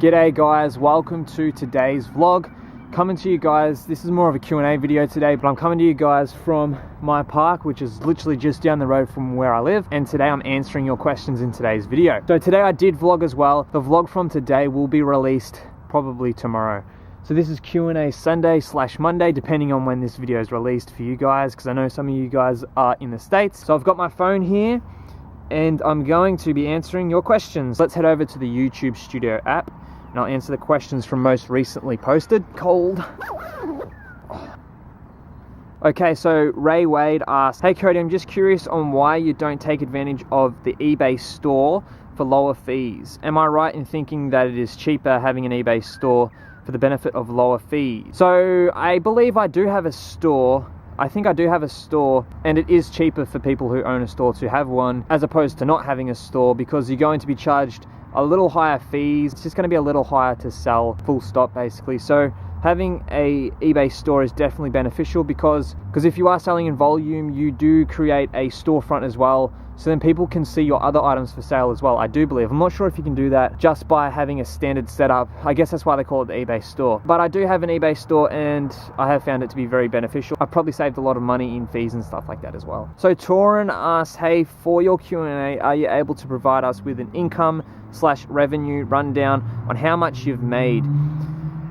G'day guys, welcome to today's vlog. Coming to you guys, this is more of a Q&A video today, but I'm coming to you guys from my park, which is literally just down the road from where I live, and today I'm answering your questions in today's video. So today I did vlog as well. The vlog from today will be released probably tomorrow. So this is Q&A Sunday / Monday, depending on when this video is released for you guys, because I know some of you guys are in the States. So I've got my phone here, and I'm going to be answering your questions. Let's head over to the YouTube Studio app, and I'll answer the questions from most recently posted. Cold. Okay, so Ray Wade asked, "Hey Cody, I'm just curious on why you don't take advantage of the eBay store for lower fees. Am I right in thinking that it is cheaper having an eBay store for the benefit of lower fees?" So I believe I do have a store. I think I do have a store, and it is cheaper for people who own a store to have one as opposed to not having a store, because you're going to be charged a little higher fees. It's just going to be a little higher to sell, full stop basically. So having a eBay store is definitely beneficial because if you are selling in volume, you do create a storefront as well, so then people can see your other items for sale as well, I do believe. I'm not sure if you can do that just by having a standard setup. I guess that's why they call it the eBay store. But I do have an eBay store, and I have found it to be very beneficial. I've probably saved a lot of money in fees and stuff like that as well. So Torin asks, "Hey, for your Q&A, are you able to provide us with an income / revenue rundown on how much you've made?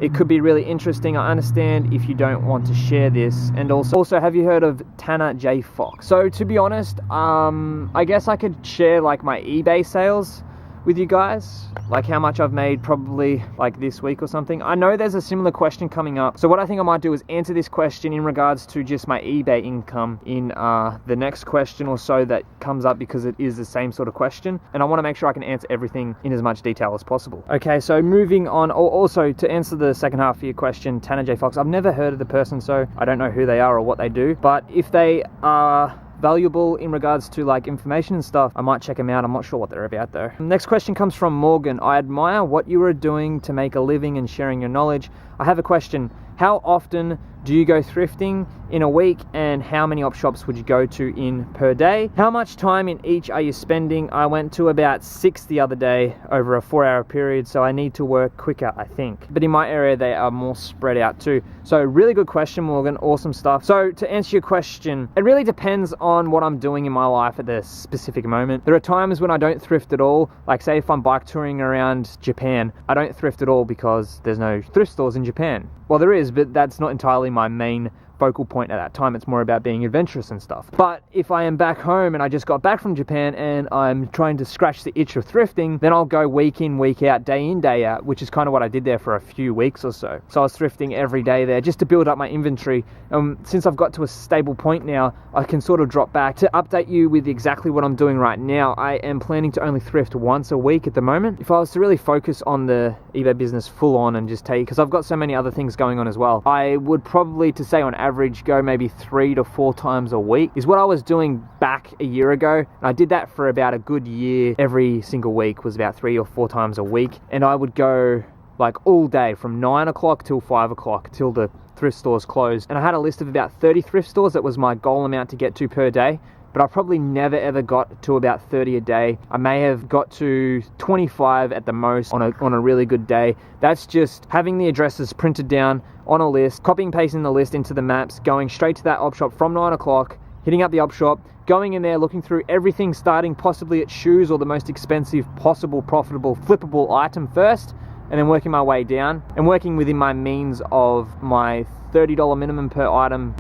It could be really interesting. I understand if you don't want to share this. And also, have you heard of Tanner J. Fox?" So to be honest, I guess I could share like my eBay sales with you guys, like how much I've made probably like this week or something. I know there's a similar question coming up, so what I think I might do is answer this question in regards to just my eBay income in the next question or so that comes up, because it is the same sort of question, and I want to make sure I can answer everything in as much detail as possible. Okay, so moving on. Also, to answer the second half of your question, Tanner J. Fox, I've never heard of the person, so I don't know who they are or what they do, but if they are valuable in regards to like information and stuff, I might check them out. I'm not sure what they're about though. Next question comes from Morgan. "I admire what you are doing to make a living and sharing your knowledge. I have a question. How often do you go thrifting in a week, and how many op shops would you go to in per day? How much time in each are you spending? I went to about 6 the other day over a 4-hour period, so I need to work quicker, I think. But in my area, they are more spread out too." So really good question, Morgan. Awesome stuff. So to answer your question, it really depends on what I'm doing in my life at the specific moment. There are times when I don't thrift at all. Like say if I'm bike touring around Japan, I don't thrift at all because there's no thrift stores in Japan. Well, there is, but that's not entirely my main focal point at that time. It's more about being adventurous and stuff. But if I am back home and I just got back from Japan and I'm trying to scratch the itch of thrifting, then I'll go week in, week out, day in, day out, which is kind of what I did there for a few weeks or so. So I was thrifting every day there just to build up my inventory. Since I've got to a stable point now, I can sort of drop back. To update you with exactly what I'm doing right now, I am planning to only thrift once a week at the moment. If I was to really focus on the eBay business full on and just take, because I've got so many other things going on as well, I would probably, to say on average, go maybe 3 to 4 times a week is what I was doing back a year ago. And I did that for about a good year. Every single week was about 3 or 4 times a week, and I would go like all day from 9 o'clock till 5 o'clock till the thrift stores closed. And I had a list of about 30 thrift stores. That was my goal amount to get to per day, but I probably never ever got to about 30 a day. I may have got to 25 at the most on a really good day. That's just having the addresses printed down on a list, copying and pasting the list into the maps, going straight to that op shop from 9 o'clock, hitting up the op shop, going in there, looking through everything, starting possibly at shoes or the most expensive possible profitable flippable item first, and then working my way down and working within my means of my $30 minimum per item,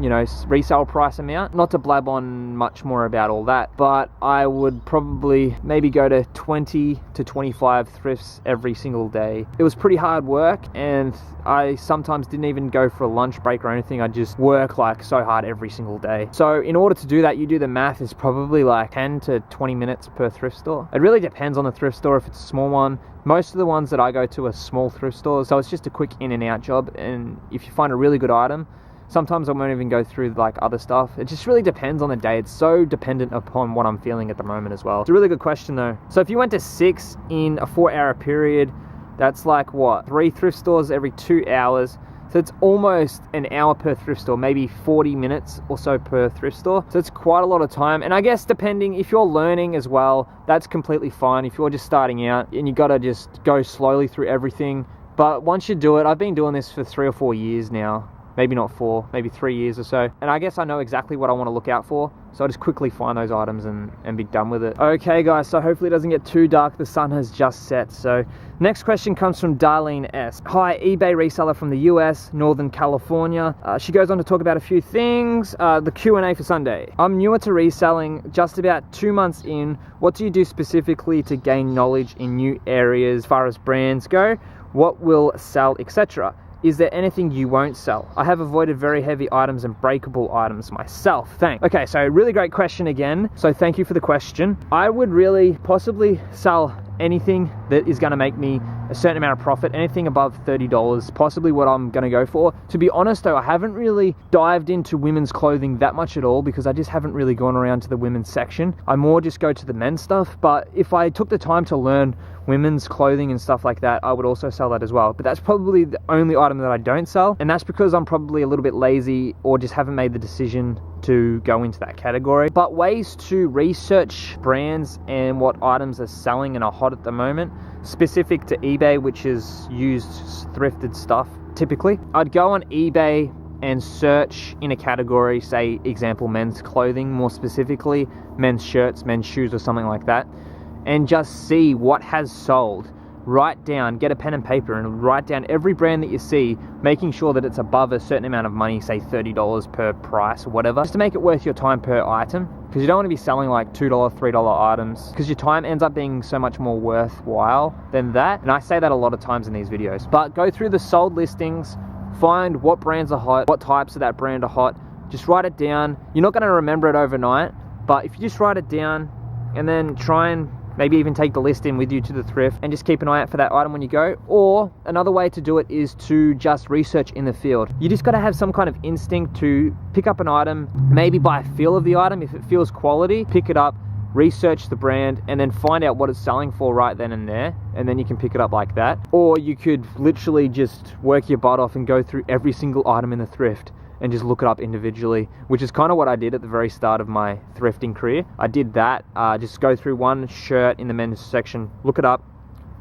resale price amount. Not to blab on much more about all that, but I would probably maybe go to 20 to 25 thrifts every single day. It was pretty hard work, and I sometimes didn't even go for a lunch break or anything. I just work like so hard every single day. So in order to do that, you do the math, is probably like 10 to 20 minutes per thrift store. It really depends on the thrift store. If it's a small one, most of the ones that I go to are small thrift stores, so it's just a quick in and out job. And if you find a really good item, sometimes I won't even go through like other stuff. It just really depends on the day. It's so dependent upon what I'm feeling at the moment as well. It's a really good question though. So if you went to 6 in a 4-hour period, that's like what, 3 thrift stores every 2 hours. So it's almost an hour per thrift store, maybe 40 minutes or so per thrift store. So it's quite a lot of time. And I guess depending, if you're learning as well, that's completely fine. If you're just starting out and you got to just go slowly through everything. But once you do it, I've been doing this for 3 or 4 years now. Maybe not 4, maybe 3 years or so. And I guess I know exactly what I want to look out for. So I just quickly find those items and be done with it. Okay guys, so hopefully it doesn't get too dark. The sun has just set. So next question comes from Darlene S. Hi, eBay reseller from the US, Northern California. She goes on to talk about a few things. The Q&A for Sunday. I'm newer to reselling, just about 2 months in. What do you do specifically to gain knowledge in new areas as far as brands go? What will sell, etc.? Is there anything you won't sell? I have avoided very heavy items and breakable items myself. Thanks. Okay, so really great question again. So thank you for the question. I would really possibly sell anything that is going to make me a certain amount of profit, anything above $30, possibly what I'm going to go for. To be honest though, I haven't really dived into women's clothing that much at all because I just haven't really gone around to the women's section. I more just go to the men's stuff, but if I took the time to learn women's clothing and stuff like that, I would also sell that as well. But that's probably the only item that I don't sell, and that's because I'm probably a little bit lazy or just haven't made the decision to go into that category. But ways to research brands and what items are selling and are hot at the moment, specific to eBay, which is used thrifted stuff typically. I'd go on eBay and search in a category, say example men's clothing, more specifically men's shirts, men's shoes or something like that, and just see what has sold. Write down, get a pen and paper and write down every brand that you see, making sure that it's above a certain amount of money, say $30 per price or whatever, just to make it worth your time per item, because you don't want to be selling like $2, $3 items, because your time ends up being so much more worthwhile than that. And I say that a lot of times in these videos. But go through the sold listings, find what brands are hot, what types of that brand are hot, just write it down. You're not going to remember it overnight, but if you just write it down and then try and maybe even take the list in with you to the thrift and just keep an eye out for that item when you go. Or another way to do it is to just research in the field. You just got to have some kind of instinct to pick up an item, maybe by feel of the item. If it feels quality, pick it up, research the brand, and then find out what it's selling for right then and there, and then you can pick it up like that. Or you could literally just work your butt off and go through every single item in the thrift and just look it up individually, which is kind of what I did at the very start of my thrifting career. I did that, just go through one shirt in the men's section, look it up,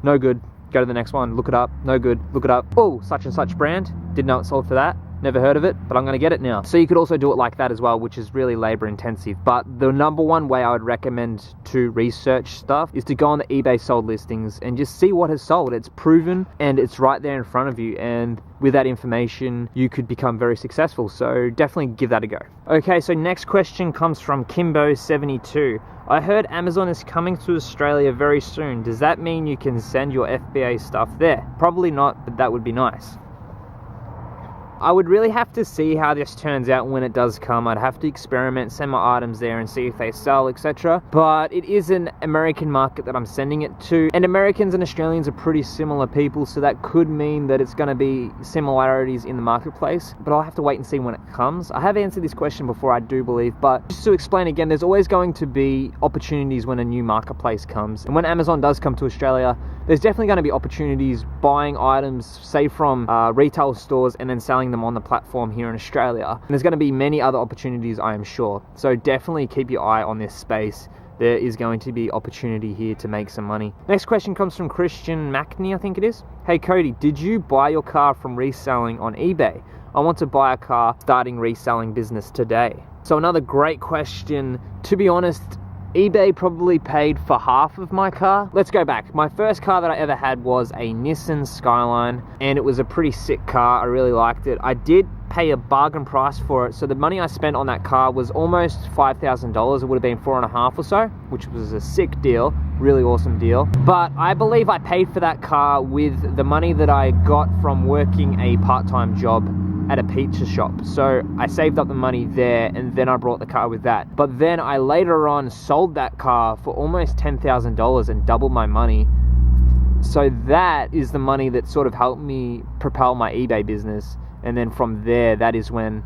no good, go to the next one, look it up, no good, look it up, oh, such and such brand, didn't know it sold for that, never heard of it, but I'm going to get it now. So you could also do it like that as well, which is really labor intensive. But the number one way I would recommend to research stuff is to go on the eBay sold listings and just see what has sold. It's proven and it's right there in front of you, and with that information you could become very successful. So definitely give that a go. Okay, so next question comes from Kimbo72. I heard Amazon is coming to Australia very soon. Does that mean you can send your FBA stuff there? Probably not, but that would be nice. I would really have to see how this turns out when it does come. I'd have to experiment, send my items there and see if they sell, etc. But it is an American market that I'm sending it to, and Americans and Australians are pretty similar people, so that could mean that it's going to be similarities in the marketplace, but I'll have to wait and see when it comes. I have answered this question before, I do believe, but just to explain again, there's always going to be opportunities when a new marketplace comes, and when Amazon does come to Australia, there's definitely going to be opportunities buying items, say from retail stores, and then selling them on the platform here in Australia. And there's going to be many other opportunities, I am sure. So definitely keep your eye on this space. There is going to be opportunity here to make some money. Next question comes from Christian Macney, I think it is. Hey Cody, did you buy your car from reselling on eBay? I want to buy a car, starting reselling business today. So another great question. To be honest, eBay probably paid for half of my car. Let's go back. My first car that I ever had was a Nissan Skyline, and it was a pretty sick car. I really liked it. I did pay a bargain price for it, so the money I spent on that car was almost $5,000. It would have been 4.5 or so, which was a sick deal, really awesome deal. But I believe I paid for that car with the money that I got from working a part-time job at a pizza shop. So I saved up the money there, and then I brought the car with that. But then I later on sold that car for almost $10,000 and doubled my money. So that is the money that sort of helped me propel my eBay business. And then from there, that is when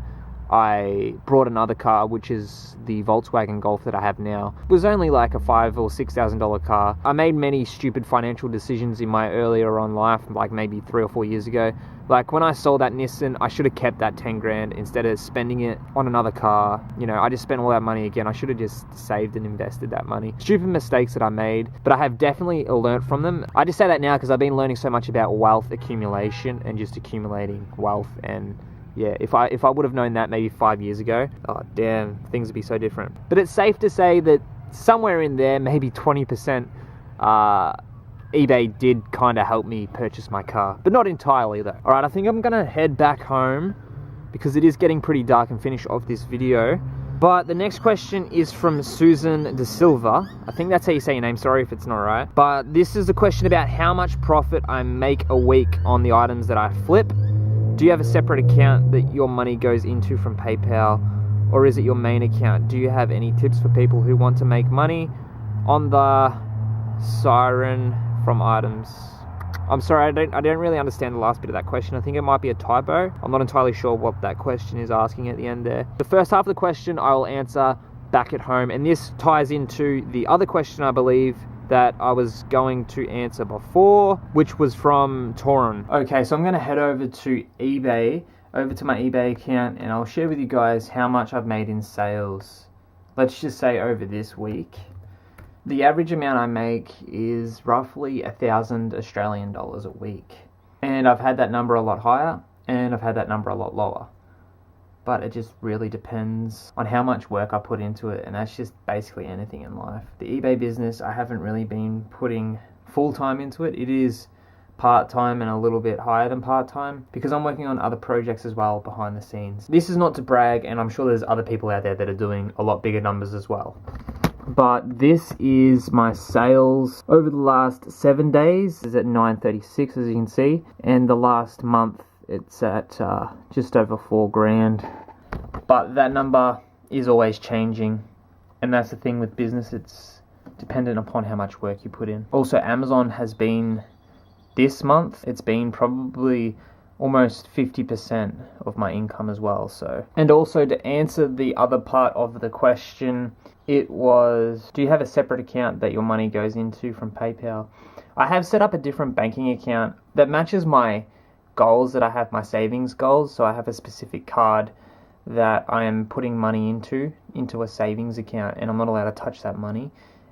I brought another car, which is the Volkswagen Golf that I have now. It was only like a $5,000 or $6,000 car. I made many stupid financial decisions in my earlier on life, like maybe 3 or 4 years ago. Like when I sold that Nissan, I should have kept that 10 grand instead of spending it on another car. You know, I just spent all that money again. I should have just saved and invested that money. Stupid mistakes that I made, but I have definitely learned from them. I just say that now because I've been learning so much about wealth accumulation and just accumulating wealth. And yeah, if I would have known that maybe 5 years ago, oh damn, things would be so different. But it's safe to say that somewhere in there, maybe 20%, eBay did kind of help me purchase my car, but not entirely though. Alright, I think I'm gonna head back home because it is getting pretty dark and finish off this video. But the next question is from Susan De Silva. I think that's how you say your name, sorry if it's not right. But this is a question about how much profit I make a week on the items that I flip. Do you have a separate account that your money goes into from PayPal, or is it your main account? Do you have any tips for people who want to make money on the siren from items? I'm sorry, I don't really understand the last bit of that question. I think it might be a typo. I'm not entirely sure what that question is asking at the end there. The first half of the question I will answer back at home, and this ties into the other question I believe that I was going to answer before, which was from Torun. Okay, so I'm going to head over to eBay, over to my eBay account, and I'll share with you guys how much I've made in sales. Let's just say over this week. The average amount I make is roughly 1,000 Australian dollars a week. And I've had that number a lot higher, and I've had that number a lot lower. But it just really depends on how much work I put into it, and that's just basically anything in life. The eBay business, I haven't really been putting full-time into it. It is part-time and a little bit higher than part-time because I'm working on other projects as well behind the scenes. This is not to brag, and I'm sure there's other people out there that are doing a lot bigger numbers as well. But this is my sales over the last 7 days. It's at 936 as you can see, and the last month it's at just over 4 grand. But that number is always changing, and that's the thing with business, it's dependent upon how much work you put in. Also, Amazon has been, this month, it's been probably almost 50% of my income as well. So, and also to answer the other part of the question, it was, do you have a separate account that your money goes into from PayPal? I have set up a different banking account that matches my goals that I have, my savings goals. So I have a specific card that I am putting money into a savings account, and I'm not allowed to touch that money.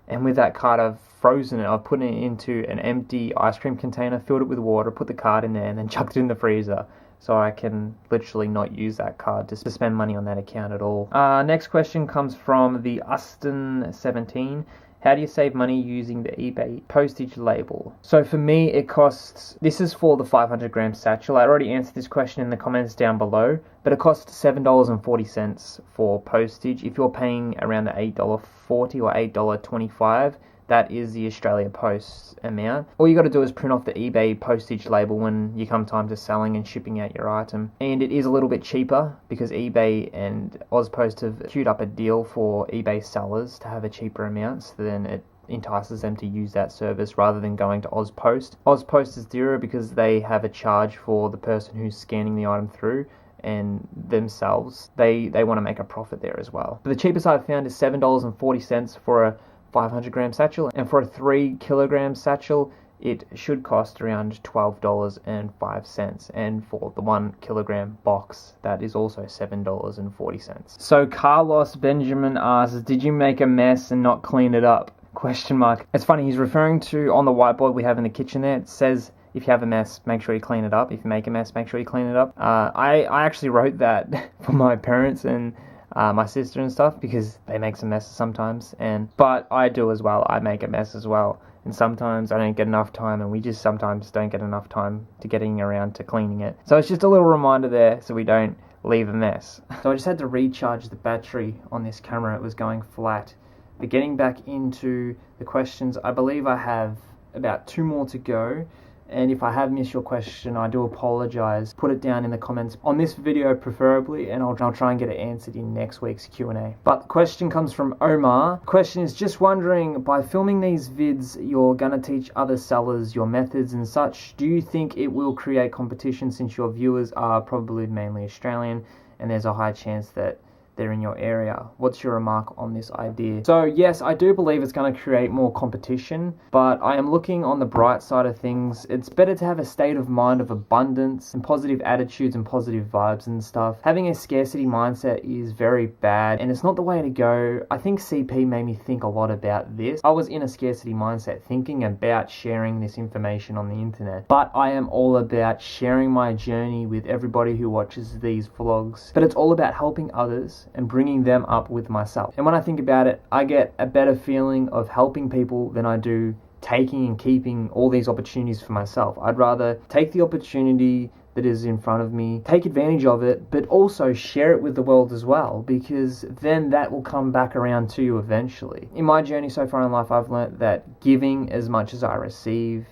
And with that card, I've frozen it. I've put it into an empty ice cream container, filled it with water, put the card in there, and then chucked it in the freezer. So I can literally not use that card to spend money on that account at all. Next question comes from the Uston17. How do you save money using the eBay postage label? So for me, it costs, this is for the 500 gram satchel. I already answered this question in the comments down below, but it costs $7.40 for postage. If you're paying around the $8.40 or $8.25, that is the Australia Post amount. All you got to do is print off the eBay postage label when you come time to selling and shipping out your item. And it is a little bit cheaper because eBay and AusPost have queued up a deal for eBay sellers to have a cheaper amount, so then it entices them to use that service rather than going to AusPost. AusPost is dearer because they have a charge for the person who's scanning the item through, and themselves, they want to make a profit there as well. But the cheapest I've found is $7.40 for a 500 gram satchel, and for a 3 kilogram satchel it should cost around $12.05, and for the 1 kilogram box that is also $7.40. So Carlos Benjamin asks, did you make a mess and not clean it up? Question mark. It's funny, he's referring to on the whiteboard we have in the kitchen there, it says if you have a mess, make sure you clean it up. If you make a mess, make sure you clean it up. I actually wrote that for my parents and my sister and stuff, because they make some messes sometimes, but I do as well. I make a mess as well, and sometimes I don't get enough time, and we just sometimes don't get enough time to getting around to cleaning it. So it's just a little reminder there so we don't leave a mess. So I just had to recharge the battery on this camera. It was going flat. But getting back into the questions, I believe I have about 2 more to go. And if I have missed your question, I do apologize. Put it down in the comments on this video preferably, and I'll try and get it answered in next week's Q&A. But the question comes from Omar. The question is, just wondering, by filming these vids, you're gonna teach other sellers your methods and such. Do you think it will create competition since your viewers are probably mainly Australian and there's a high chance that they're in your area. What's your remark on this idea? So yes, I do believe it's going to create more competition, but I am looking on the bright side of things. It's better to have a state of mind of abundance and positive attitudes and positive vibes and stuff. Having a scarcity mindset is very bad, and it's not the way to go. I think CP made me think a lot about this. I was in a scarcity mindset thinking about sharing this information on the internet, but I am all about sharing my journey with everybody who watches these vlogs. But it's all about helping others and bringing them up with myself. And when I think about it, I get a better feeling of helping people than I do taking and keeping all these opportunities for myself. I'd rather take the opportunity that is in front of me, take advantage of it, but also share it with the world as well, because then that will come back around to you eventually. In my journey so far in life, I've learnt that giving as much as I receive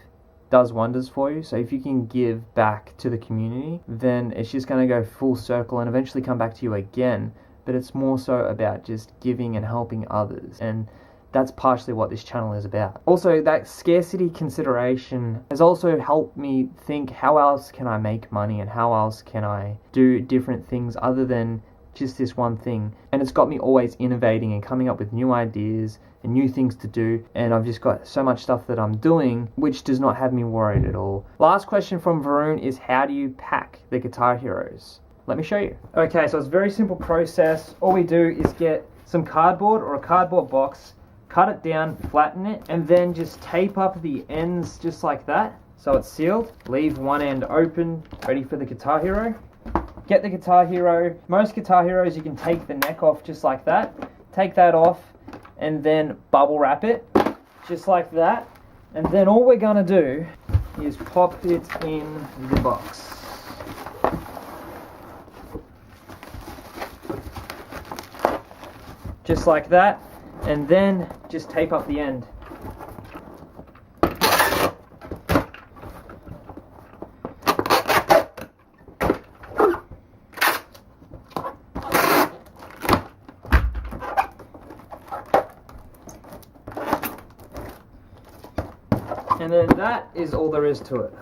does wonders for you. So if you can give back to the community, then it's just going to go full circle and eventually come back to you again. But it's more so about just giving and helping others, and that's partially what this channel is about. Also, that scarcity consideration has also helped me think, how else can I make money and how else can I do different things other than just this one thing? And it's got me always innovating and coming up with new ideas and new things to do, and I've just got so much stuff that I'm doing which does not have me worried at all. Last question from Varun is, how do you pack the Guitar Heroes? Let me show you. Okay, so it's a very simple process. All we do is get some cardboard or a cardboard box, cut it down, flatten it, and then just tape up the ends just like that, so it's sealed. Leave one end open, ready for the Guitar Hero. Get the Guitar Hero. Most Guitar Heroes you can take the neck off just like that. Take that off and then bubble wrap it just like that. And then all we're gonna do is pop it in the box. Just like that, and then just tape up the end. And then that is all there is to it.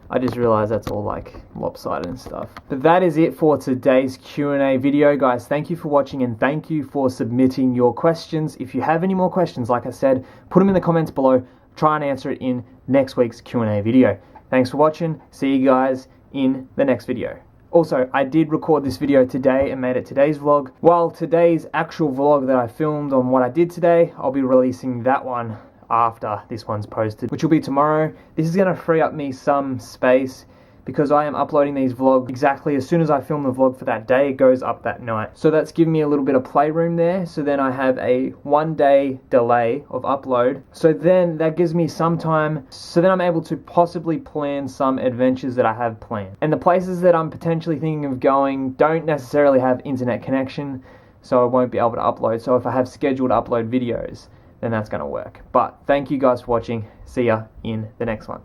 I just realized that's all like lopsided and stuff. But that is it for today's Q&A video, guys. Thank you for watching and thank you for submitting your questions. If you have any more questions, like I said, put them in the comments below. Try and answer it in next week's Q&A video. Thanks for watching. See you guys in the next video. Also, I did record this video today and made it today's vlog. While today's actual vlog that I filmed on what I did today, I'll be releasing that one after this one's posted, which will be tomorrow. This is going to free up me some space because I am uploading these vlogs exactly as soon as I film the vlog for that day. It goes up that night. So that's giving me a little bit of playroom there. So then I have a 1 day delay of upload. So then that gives me some time. So then I'm able to possibly plan some adventures that I have planned. And the places that I'm potentially thinking of going don't necessarily have internet connection, so I won't be able to upload. So if I have scheduled upload videos, then that's going to work. But thank you guys for watching. See ya in the next one.